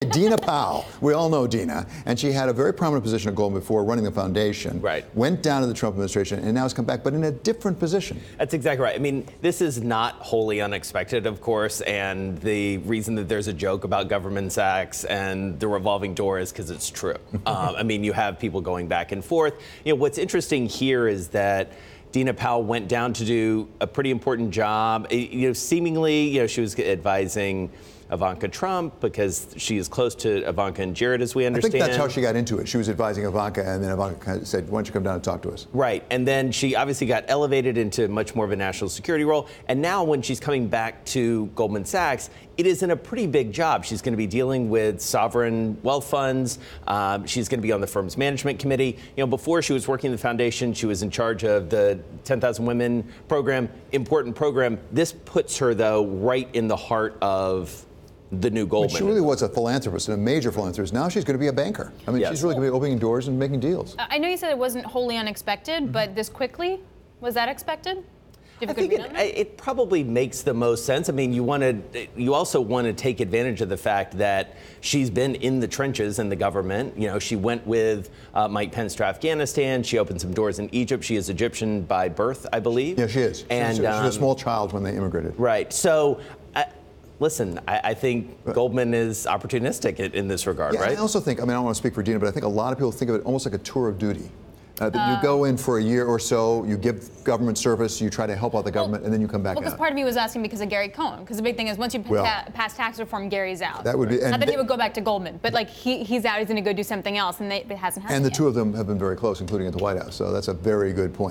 Dina Powell, we all know Dina, and she had a very prominent position at Goldman before running the foundation. Right. Went down to the Trump administration and now has come back, but in a different position. That's exactly right. I mean, this is not wholly unexpected, of course, and the reason that there's a joke about Goldman Sachs and the revolving door is because it's true. I mean, you have people going back and forth. You know, what's interesting here is that Dina Powell went down to do a pretty important job. Seemingly, she was advising Ivanka Trump because she is close to Ivanka and Jared, as we understand. I think that's how she got into it. She was advising Ivanka, and then Ivanka said, why don't you come down and talk to us? Right. And then she obviously got elevated into much more of a national security role. And now when she's coming back to Goldman Sachs, it is in a pretty big job. She's going to be dealing with sovereign wealth funds. She's going to be on the firm's management committee. Before she was working in the foundation, she was in charge of the 10,000 Women program, important program. This puts her, though, right in the heart of the new Goldman. She really was a philanthropist, and a major philanthropist. Now she's going to be a banker. I mean, she's really going to be opening doors and making deals. I know you said it wasn't wholly unexpected, but this quickly, was that expected? I think it probably makes the most sense. I mean, you also want to take advantage of the fact that she's been in the trenches in the government. She went with Mike Pence to Afghanistan. She opened some doors in Egypt. She is Egyptian by birth, I believe. Yeah, she is. And she's a small child when they immigrated. Right. So, listen, I think Goldman is opportunistic in this regard, right? I also think, I don't want to speak for Dina, but I think a lot of people think of it almost like a tour of duty. That you go in for a year or so, you give government service, you try to help out the government, and then you come back out. Because part of me was asking because of Gary Cohn. Because the big thing is once you pass tax reform, Gary's out. That would be, not that he would go back to Goldman, but he's out, he's going to go do something else, and it hasn't happened And the yet. two of them have been very close, including at the White House. So that's a very good point.